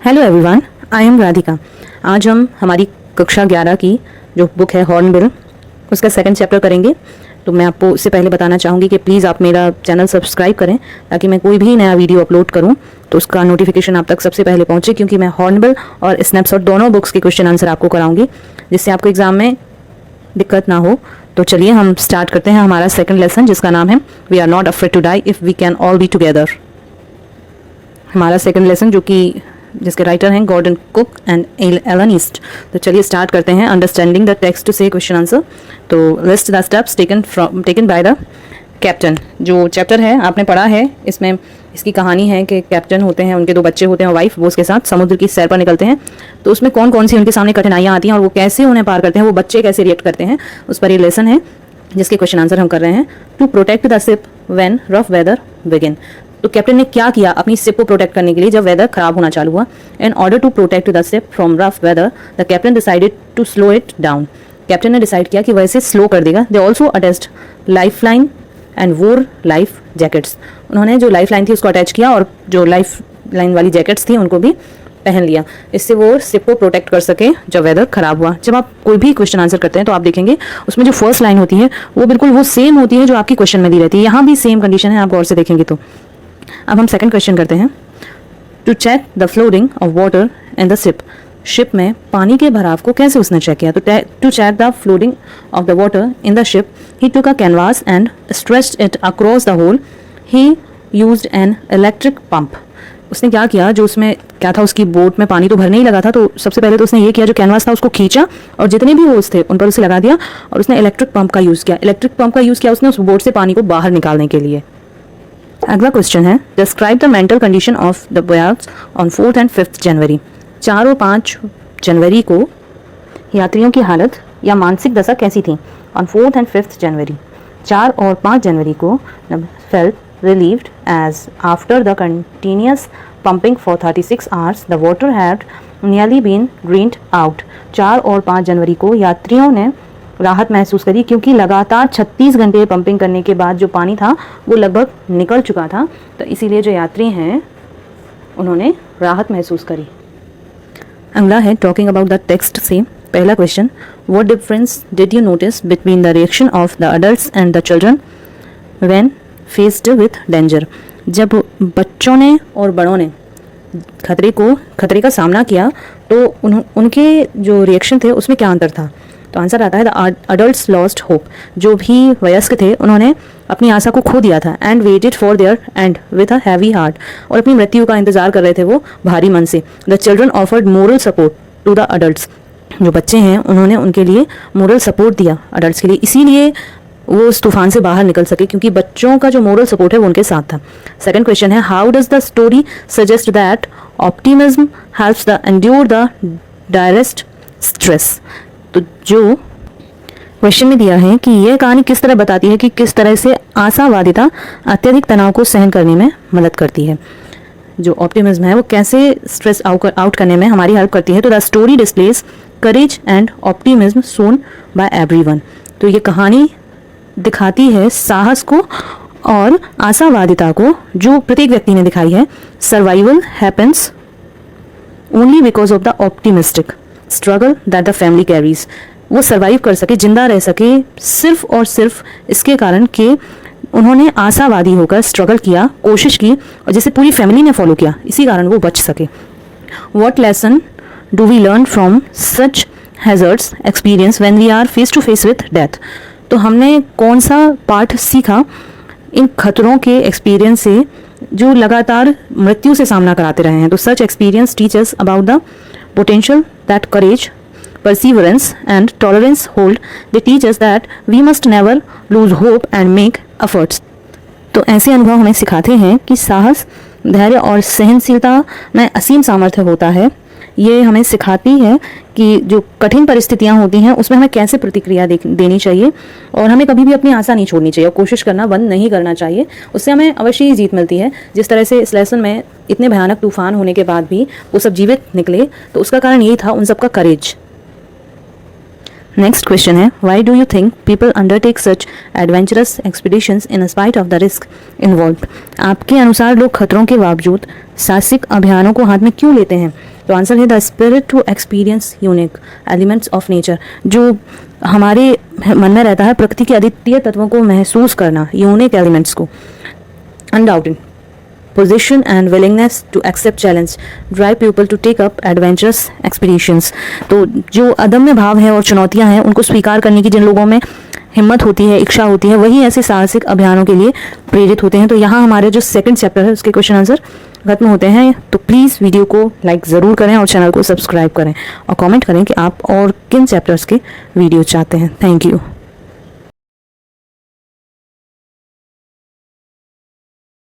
Hello everyone, I am Radhika. आज हम हमारी कक्षा 11 की जो बुक है हॉर्नबिल, उसका सेकंड चैप्टर करेंगे। तो मैं आपको उससे पहले बताना चाहूँगी कि प्लीज़ आप मेरा चैनल सब्सक्राइब करें ताकि मैं कोई भी नया वीडियो अपलोड करूँ तो उसका नोटिफिकेशन आप तक सबसे पहले पहुँचे, क्योंकि मैं हॉर्नबिल और स्नैपशॉट दोनों बुक्स के क्वेश्चन आंसर आपको कराऊंगी जिससे आपको एग्जाम में दिक्कत ना हो। तो चलिए हम स्टार्ट करते हैं हमारा सेकंड लेसन, जिसका नाम है we are not afraid to die if we can all be together. हमारा सेकंड लेसन जिसके राइटर हैं Gordon Cook and Alan East. तो चलिए स्टार्ट करते हैं understanding the text to say question answer. तो list the steps taken by the captain. जो chapter है आपने पढ़ा है, इसमें इसकी कहानी है कि कैप्टन होते हैं, उनके 2 बच्चे होते हैं, वाइफ, वो उसके साथ समुद्र की सैर पर निकलते हैं। तो उसमें कौन कौन सी उनके सामने कठिनाइयाँ आती हैं और वो कैसे उन्हें पार करते हैं, वो बच्चे कैसे रिएक्ट करते हैं, उस पर ये लेसन है जिसके क्वेश्चन आंसर हम कर रहे हैं। To protect the ship when rough weather begin. तो कैप्टन ने क्या किया अपनी शिप को प्रोटेक्ट करने के लिए जब वेदर खराब होना चालू हुआ। In order to protect the ship from rough weather the captain decided to slow it down. Captain ने डिसाइड किया कि वह इसे स्लो कर देगा। They also attached life line and wore life jackets. उन्होंने जो लाइफ लाइन थी उसको अटैच किया और जो लाइफ लाइन वाली जैकेट्स थी उनको भी पहन लिया, इससे वो शिप को प्रोटेक्ट कर सके जब वेदर खराब हुआ। जब आप कोई भी क्वेश्चन आंसर करते हैं तो आप देखेंगे उसमें जो फर्स्ट लाइन होती है वो बिल्कुल वो सेम होती है जो आपकी क्वेश्चन में दी रहती है। यहाँ भी सेम कंडीशन है, आप गौर से देखेंगे तो। अब हम सेकंड क्वेश्चन करते हैं। To check the flooding of water in the ship. Ship में पानी के भराव को कैसे उसने चेक किया? तो to check the flooding of the water in the ship he took a canvas and stretched it across the hole. He used an electric pump. उसने क्या किया, जो उसमें क्या था, उसकी बोट में पानी तो भरने ही लगा था, तो सबसे पहले तो उसने ये किया, जो कैनवास था उसको खींचा और जितने भी होल्स थे उन पर उसे लगा दिया और उसने इलेक्ट्रिक पंप का यूज़ किया। इलेक्ट्रिक पंप का यूज़ किया उसने उस बोट से पानी को बाहर निकालने के लिए। अगला क्वेश्चन है describe the mental condition of the boys on 4th and 5th जनवरी। 4 और 5 जनवरी को यात्रियों की हालत या मानसिक दशा कैसी थी? ऑन 4th and 5th जनवरी, 4 और 5 जनवरी को felt relieved as after the continuous pumping for 36 hours the water had nearly been drained out। 4 और 5 जनवरी को यात्रियों ने राहत महसूस करी क्योंकि लगातार 36 घंटे पंपिंग करने के बाद जो पानी था वो लगभग निकल चुका था, तो इसीलिए जो यात्री हैं उन्होंने राहत महसूस करी। अगला है टॉकिंग अबाउट द टेक्स्ट से पहला question, what difference did you notice between the reaction of the adults and the children when faced with danger. जब बच्चों ने और बड़ों ने खतरे का सामना किया तो उनके जो रिएक्शन थे उसमें क्या अंतर था? तो आंसर आता है द अडल्ट्स लॉस्ट होप। जो भी वयस्क थे उन्होंने अपनी आशा को खो दिया था। And waited for their and with a heavy heart. और अपनी मृत्यु का इंतजार कर रहे थे वो भारी मन से। The children offered moral support to the adults. जो बच्चे हैं उन्होंने उनके लिए मोरल सपोर्ट दिया अडल्ट्स के लिए, इसीलिए वो उस तूफान से बाहर निकल सके, क्योंकि बच्चों का जो मोरल सपोर्ट है वो उनके साथ था। सेकंड क्वेश्चन है how does the story suggest that optimism helps the endure the direst stress. तो जो क्वेश्चन में दिया है कि यह कहानी किस तरह बताती है कि किस तरह से आशावादिता अत्यधिक तनाव को सहन करने में मदद करती है। जो ऑप्टिमिज्म है वो कैसे स्ट्रेस आउट करने में हमारी हेल्प करती है। तो the story displace courage and optimism shown by everyone. तो ये कहानी दिखाती है साहस को और आशावादिता को जो प्रत्येक व्यक्ति ने दिखाई है। Survival happens only because of the optimistic struggle that the family carries. वो सर्वाइव कर सके, जिंदा रह सके, सिर्फ और सिर्फ इसके कारण कि उन्होंने आशावादी होकर स्ट्रगल किया, कोशिश की, और जिसे पूरी फैमिली ने फॉलो किया, इसी कारण वो बच सके। What lesson do we learn from such hazards experience when we are face to face with death. तो हमने कौन सा पाठ सीखा इन खतरों के एक्सपीरियंस से जो लगातार मृत्यु से सामना कराते रहे हैं? तो such experience teachers about the potential that courage, perseverance and tolerance hold। they teach us that we must never lose hope and make efforts। तो ऐसे अनुभव हमें सिखाते हैं कि साहस, धैर्य और सहनशीलता में असीम सामर्थ्य होता है। ये हमें सिखाती है कि जो कठिन परिस्थितियां होती हैं उसमें हमें कैसे प्रतिक्रिया देनी चाहिए और हमें कभी भी अपनी आशा नहीं छोड़नी चाहिए और कोशिश करना बंद नहीं करना चाहिए। उससे हमें अवश्य ही जीत मिलती है। जिस तरह से इस लेसन में इतने भयानक तूफान होने के बाद भी वो सब जीवित निकले, तो उसका कारण यही था उन सबका करेज। नेक्स्ट क्वेश्चन है why do you think people undertake such adventurous expeditions in spite of the risk involved. आपके अनुसार लोग खतरों के बावजूद साहसिक अभियानों को हाथ में क्यों लेते हैं? तो आंसर है the spirit to experience unique elements of nature. जो हमारे मन में रहता है प्रकृति के अद्वितीय तत्वों को महसूस करना, यूनिक एलिमेंट्स को। Undaunted position and willingness to accept challenge drive people to take up adventurous expeditions। तो जो अदम्य भाव है और चुनौतियां हैं उनको स्वीकार करने की जिन लोगों में हिम्मत होती है, इच्छा होती है, वही ऐसे साहसिक अभियानों के लिए प्रेरित होते हैं। तो यहाँ हमारे जो सेकंड चैप्टर है उसके क्वेश्चन आंसर खत्म होते हैं। तो प्लीज़ वीडियो को लाइक ज़रूर करें और चैनल को सब्सक्राइब करें और कमेंट करें कि आप और किन चैप्टर्स के वीडियो चाहते हैं। Thank you.